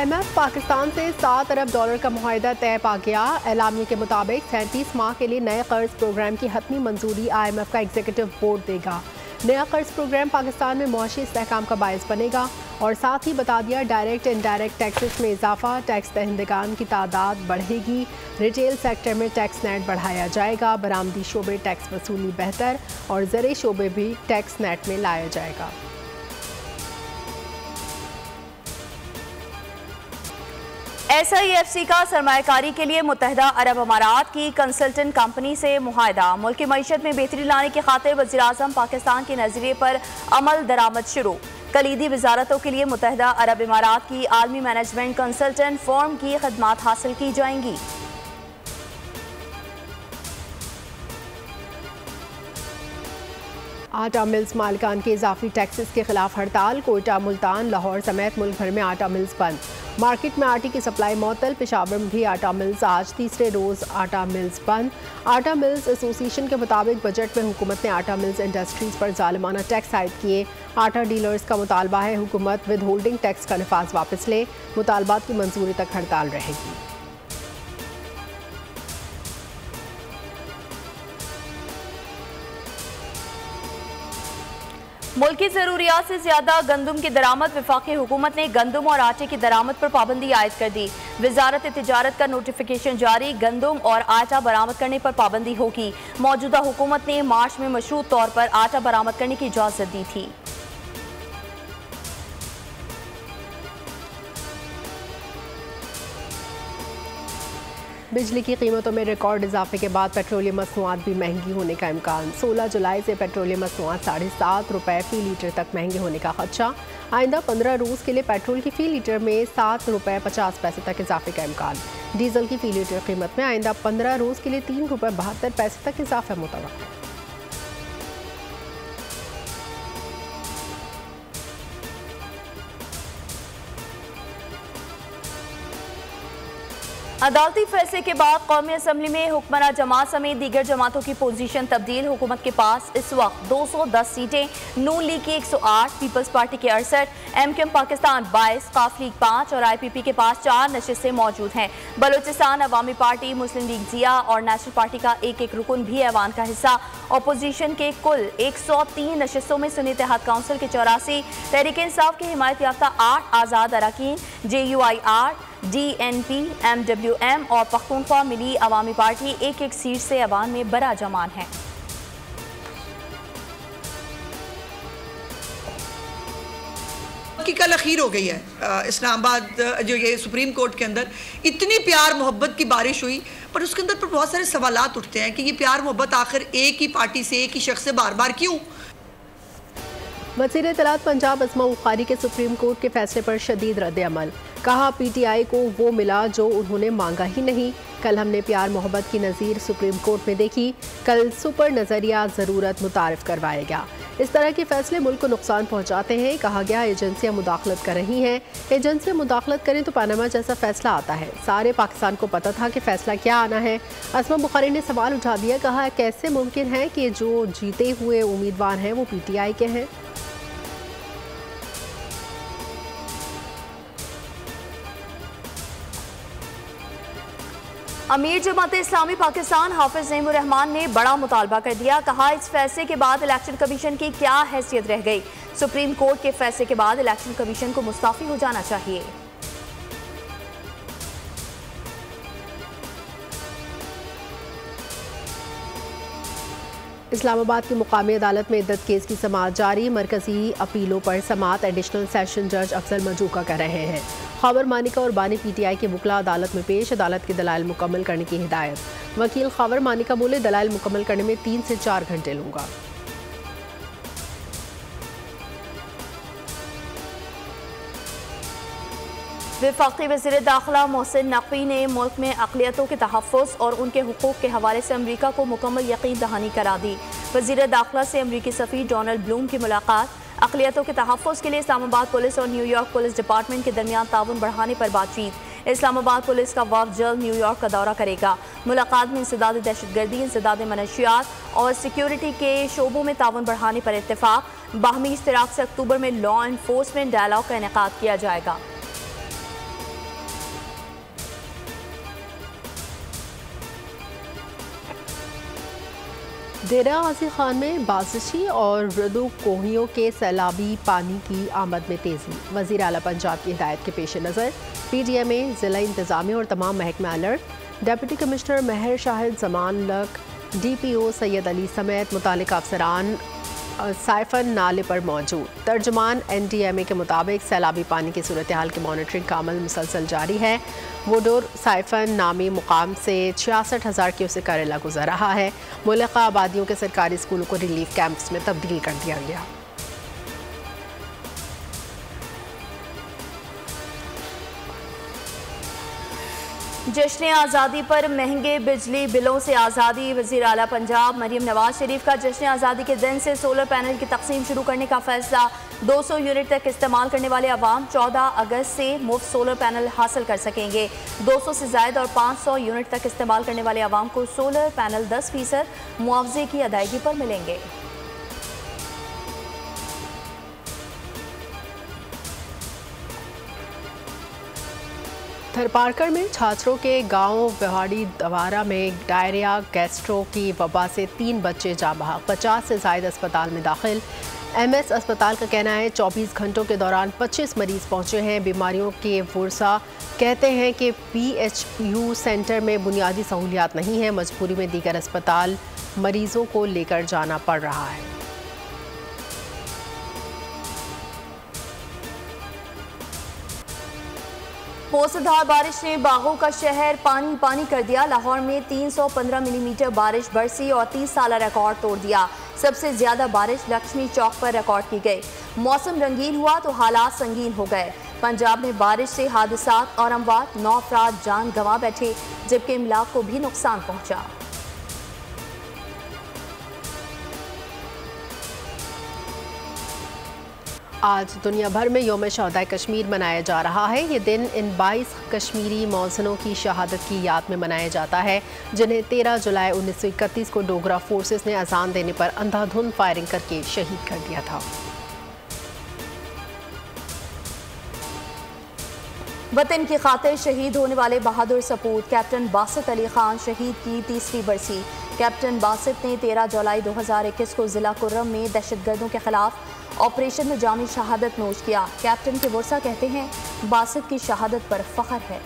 IMF Pakistan से $7 अरब का मुआहिदा तय पा गया। एलामिया के मुताबिक 37 माह के लिए नए कर्ज प्रोग्राम की हतमी मंजूरी IMF का एग्जीक्यूटिव बोर्ड देगा। नया कर्ज प्रोग्राम पाकिस्तान में मुआशी इस्तेहकाम का बायस बनेगा और साथ ही बता दिया डायरेक्ट इनडायरेक्ट टैक्सेस में इजाफा, टैक्स दहिंदगान की तादाद बढ़ेगी, रिटेल सेक्टर में टैक्स नेट बढ़ाया जाएगा, बरामदी शोबे टैक्स वसूली बेहतर और ज़रिए शोबे भी टैक्स नेट में लाया जाएगा। SIFC का सरमायाकारी के लिए मुत्तहिदा अरब अमारात की कंसल्टेंट कंपनी से मुआहिदा। मुल्क की मईशत में बेहतरी लाने की खातिर वज़ीर-ए-आज़म पाकिस्तान के नज़रिए पर अमल दरामद शुरू। कलीदी वजारतों के लिए मुत्तहिदा अरब अमारात की आलमी मैनेजमेंट कंसल्टेंट फर्म की खदमात हासिल की जाएंगी। आटा मिल्स मालिकान के इजाफी टैक्सेस के खिलाफ हड़ताल। कोयटा, मुल्तान, लाहौर समेत मुल्क भर में आटा मिल्स बंद। मार्केट में आटे की सप्लाई मअतल। पेशावर में भी आटा मिल्स आज तीसरे रोज आटा मिल्स बंद। आटा मिल्स एसोसिएशन के मुताबिक बजट में हुकूमत ने आटा मिल्स इंडस्ट्रीज पर जालिमाना टैक्स आयद किए। आटा डीलर्स का मुतालबा है हुकूमत विद होल्डिंग टैक्स का नफाज वापस ले। मुतालबात की मंजूरी तक हड़ताल रहेगी। मुल्क की ज़रूरियात से ज़्यादा गंदम की दरामद। वफाकी हुकूमत ने गंदम और आटे की दरामद पर पाबंदी आयद कर दी। वजारत तिजारत का नोटिफिकेशन जारी। गंदम और आटा बरामद करने पर पाबंदी होगी। मौजूदा हुकूमत ने मार्च में मशरूत तौर पर आटा बरामद करने की इजाज़त दी थी। बिजली की कीमतों में रिकॉर्ड इजाफे के बाद पेट्रोलियम मसनूआत भी महंगी होने का इम्कान। 16 जुलाई से पेट्रोलियम मसनूआत ₹7.5 फी लीटर तक महंगे होने का खदशा। आइंदा 15 रोज़ के लिए पेट्रोल की फ़ी लीटर में ₹7.50 तक इजाफे का इम्कान। डीजल की फ़ी लीटर कीमत में आइंदा 15 रोज़ के लिए ₹3.72 तक इजाफा मुतवक्किल। अदालती फैसले के बाद कौमी असम्बली में हुक्मरां जमात समेत दीगर जमातों की पोजीशन तब्दील। हुकूमत के पास इस वक्त 210 सीटें, नून लीग की 108, पीपल्स पार्टी के 68, MKM पाकिस्तान 22, काफ लीग 5 और IPP के पास 4 नशिस्तें मौजूद हैं। बलोचिस्तान अवामी पार्टी, मुस्लिम लीग जिया और नेशनल पार्टी का एक एक रुकन भी ऐवान का हिस्सा। अपोजिशन के कुल 103 नशिस्तों में सुन्नी इत्तेहाद काउंसिल के 84, तहरीक इंसाफ की हिमायत याफ्ता 8 आज़ाद अरकान, JUI 8, DNP, MWM और पख्तूनख्वा मिली अवामी पार्टी एक एक सीट से अवान में बड़ा जमान है। की कल अखीर हो गई है इस्लामाबाद जो ये सुप्रीम कोर्ट के अंदर इतनी प्यार मोहब्बत की बारिश हुई, पर उसके अंदर पर बहुत सारे सवालात उठते हैं कि ये प्यार मोहब्बत आखिर एक ही पार्टी से एक ही शख्स से बार बार क्यों। वज़ीर इत्तलात पंजाब अस्मा बुखारी के सुप्रीम कोर्ट के फैसले पर शदीद रद्द-ए-अमल। कहा PTI को वो मिला जो उन्होंने मांगा ही नहीं। कल हमने प्यार मोहब्बत की नज़ीर सुप्रीम कोर्ट में देखी, कल सुपर नज़रिया ज़रूरत मुतारिफ करवाएगा। इस तरह के फैसले मुल्क को नुकसान पहुँचाते हैं। कहा गया एजेंसियाँ मुदाखलत कर रही हैं। एजेंसियाँ मुदाखलत करें तो पनामा जैसा फैसला आता है। सारे पाकिस्तान को पता था कि फैसला क्या आना है। अस्मा बुखारी ने सवाल उठा दिया। कहा कैसे मुमकिन है कि जो जीते हुए उम्मीदवार हैं वो PTI के हैं। अमीर जमात इस्लामी पाकिस्तान हाफिज नईमुर रहमान ने बड़ा मुतालबा कर दिया। कहा इस फैसले के बाद इलेक्शन कमीशन की क्या हैसियत रह गई। सुप्रीम कोर्ट के फैसले के बाद इलेक्शन कमीशन को मुस्तफी हो जाना चाहिए। इस्लामाबाद की मुकामी अदालत में इद्दत केस की समाअत जारी। मरकजी अपीलों पर समाअत एडिशनल सेशन जज अफजल मजूका कर रहे हैं। खबर मानिका और बानी PTI के वकला अदालत में पेश। अदालत के दलाइल मुकम्मल करने की हिदायत। वकील खबर मानिका बोले दलाइल मुकम्मल करने में 3 से 4 घंटे लूँगा। वफाकी वज़ीर दाखिला मोहसिन नकवी ने मुल्क में अक़लियतों के तहफ़्फ़ुज़ और उनके हुकूक़ के हवाले से अमरीका को मुकम्मल यकीन दहानी करा दी। वज़ीर दाखिला से अमरीकी सफ़ीर डोनाल्ड ब्लूम की मुलाकात। अक़लियतों के तहफ़्फ़ुज़ के लिए इस्लामाबाद पुलिस और न्यूयॉर्क पुलिस डिपार्टमेंट के दरमियान ताउन बढ़ाने पर बातचीत। इस्लामाबाद पुलिस का वफ़द जल्द न्यूयॉर्क का दौरा करेगा। मुलाकात में इंसदाद दहशतगर्दी, इंसदाद मनशियात और सिक्योरिटी के शोबों में ताउन बढ़ाने पर इत्तेफ़ाक़। बाहमी इश्तिराक से अक्टूबर में लॉ एनफोर्समेंट डायलॉग का इनेकाद किया जाएगा। डेरा गाजी खान में बारिशी और मृदु कोहियों के सैलाबी पानी की आमद में तेज़ी। वज़ीर आला पंजाब की हिदायत के पेश नज़र PDM में ज़िला इंतज़ामिया और तमाम महकमे अलर्ट। डिप्टी कमिश्नर महर शाहिद जमान लक, DPO सैयद अली समेत मुतालिका अफसरान साइफन नाले पर मौजूद। तर्जुमान NDMA के मुताबिक सैलाबी पानी की सूरत हाल की मॉनिटरिंग का अमल मुसलसल जारी है। वोडोर साइफन नामी मुकाम से 66,000 क्यूसेक का रेला गुजर रहा है। मुल्का आबादियों के सरकारी स्कूलों को रिलीफ कैंप्स में तब्दील कर दिया गया। जश्न आज़ादी पर महंगे बिजली बिलों से आज़ादी। वज़ीर आला पंजाब मरीम नवाज शरीफ का जश्न आज़ादी के दिन से सोलर पैनल की तकसीम शुरू करने का फैसला। 200 यूनिट तक इस्तेमाल करने वाले अवाम 14 अगस्त से मुफ्त सोलर पैनल हासिल कर सकेंगे। 200 से ज़ायद और 500 यूनिट तक इस्तेमाल करने वाले अवाम को सोलर पैनल 10% मुआवजे की अदायगी पर मिलेंगे। थरपारकर में छात्रों के गांव बिहाड़ी दवारा में डायरिया गैस्ट्रो की वबा से 3 बच्चे जाँ बहक। 50 से ज़ायद अस्पताल में दाखिल। MS अस्पताल का कहना है 24 घंटों के दौरान 25 मरीज पहुंचे हैं। बीमारियों के वर्सा कहते हैं कि PHU सेंटर में बुनियादी सहूलियात नहीं है। मजबूरी में दीगर अस्पताल मरीजों को लेकर जाना पड़ रहा है। मूसलाधार बारिश ने बागों का शहर पानी पानी कर दिया। लाहौर में 315 मिलीमीटर बारिश बरसी और 30 साल रिकॉर्ड तोड़ दिया। सबसे ज्यादा बारिश लक्ष्मी चौक पर रिकॉर्ड की गई। मौसम रंगीन हुआ तो हालात संगीन हो गए। पंजाब में बारिश से हादसात और अमवात, 9 अफराद जान गंवा बैठे, जबकि इमलाक को भी नुकसान पहुंचा। आज दुनिया भर में यौम शहदाए कश्मीर मनाया जा रहा है। ये दिन इन 22 कश्मीरी मौज़नों की शहादत की याद में मनाया जाता है, जिन्हें 13 जुलाई 1931 को डोगरा फोर्सेस ने अजान देने पर अंधाधुंध फायरिंग करके शहीद कर दिया था। वतन की खातिर शहीद होने वाले बहादुर सपूत कैप्टन बासित अली खान शहीद की 3री बरसी। कैप्टन बासित ने 13 जुलाई 2021 को जिला कुर्रम में दहशतगर्दों के खिलाफ ऑपरेशन में जामी शहादत नोश किया। कैप्टन के वर्सा कहते हैं बासित की शहादत पर फख्र है।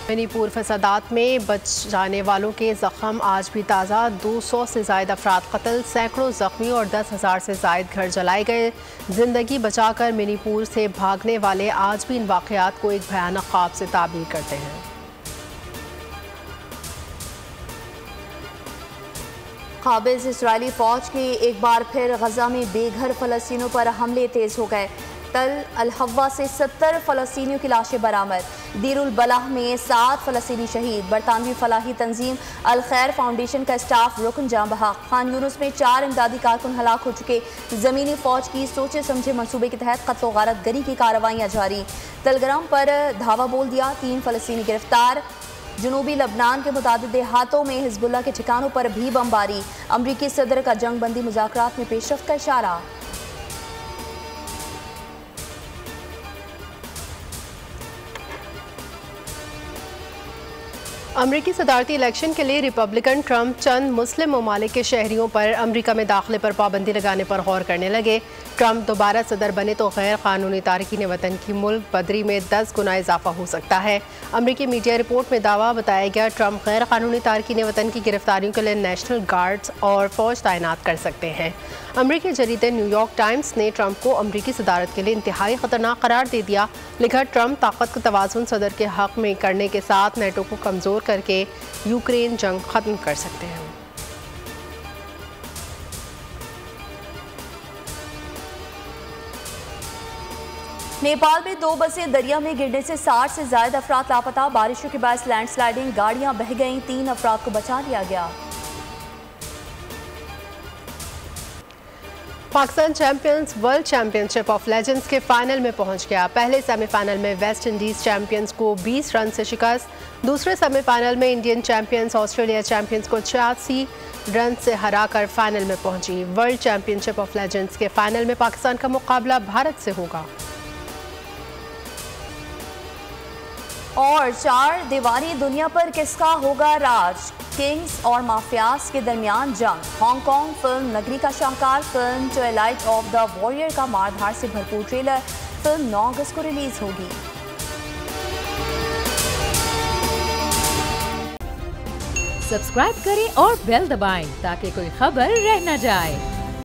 मणिपुर फसादात में बच जाने वालों के जख्म आज भी ताज़ा। 200 से ज़ायद अफराद कत्ल, सैकड़ों जख्मी और 10,000 से ज़ायद घर जलाए गए। जिंदगी बचाकर मणिपुर से भागने वाले आज भी इन वाक़यात को एक भयानक ख्वाब से ताबीर करते हैं। काबिज इजरायली फ़ौज के एक बार फिर गजा में बेघर फ़लस्तीनियों पर हमले तेज़ हो गए। तल अल हवा से 70 फ़लस्तीनियों की लाशें बरामद। दीरुल बलाह में 7 फ़लस्तीनी शहीद। बरतानवी फलाही तंजीम अल खैर फाउंडेशन का स्टाफ रुकन जाँ बहक। खान यूनुस में 4 इमदादी कारकुन हलाक हो चुके। ज़मीनी फ़ौज की सोचे समझे मनसूबे के तहत कत्ल गारत गरी की कार्रवाइयाँ जारी। तलग्राम पर धावा बोल दिया, 3 फ़लस्तीनी गिरफ्तार। जनूबी लबनान के मुतादिद देहातों में हिजबुल्लाह के ठिकानों पर भी बमबारी। अमरीकी सदर का जंग बंदी मुज़ाकरात में पेशरफ्त का इशारा। अमरीकी सदारती इलेक्शन के लिए रिपब्लिकन ट्रंप चंद मुस्लिम ममालिक के शहरियों पर अमरीका में दाखिले पर पाबंदी लगाने पर गौर करने लगे। ट्रंप दोबारा सदर बने तो गैर कानूनी तारकीन वतन की मुल्क बदरी में 10 गुना इजाफा हो सकता है। अमरीकी मीडिया रिपोर्ट में दावा बताया गया ट्रंप गैर कानूनी तारकीन वतन की गिरफ्तारियों के लिए नेशनल गार्ड्स और फौज तैनात कर सकते हैं। अमरीकी जरीदे न्यूयॉर्क टाइम्स ने ट्रंप को अमरीकी सदारत के लिए इंतहाई खतरनाक करार दे दिया। लिखा, ट्रंप ताकत का तवाज़ुन सदर के हक में करने के साथ नेटो को कमज़ोर करके यूक्रेन जंग खत्म कर सकते हैं। नेपाल में 2 बसें दरिया में गिरने से 60 से ज़ायद अफराद लापता। बारिशों के बायस लैंडस्लाइडिंग, गाड़ियां बह गईं, 3 अफराद को बचा लिया गया। Pakistan champions world championship of legends के फाइनल में पहुंच गया। पहले सेमीफाइनल में वेस्ट इंडीज चैंपियंस को 20 रन से शिकस्त। दूसरे सेमीफाइनल में इंडियन चैंपियंस ऑस्ट्रेलिया चैंपियंस को 86 रन से हराकर फाइनल में पहुंची। वर्ल्ड चैंपियनशिप ऑफ लेजेंड्स के फाइनल में पाकिस्तान का मुकाबला भारत से होगा। और 4 दीवारी दुनिया पर किसका होगा राज, किंग्स और माफियाज के दरमियान जंग। हांगकांग फिल्म नगरी का शाहकार film Twilight of the Warrior का मारधार से भरपूर ट्रेलर। फिल्म 9 अगस्त को रिलीज होगी। सब्सक्राइब करें और बेल दबाएं ताकि कोई खबर रह न जाए।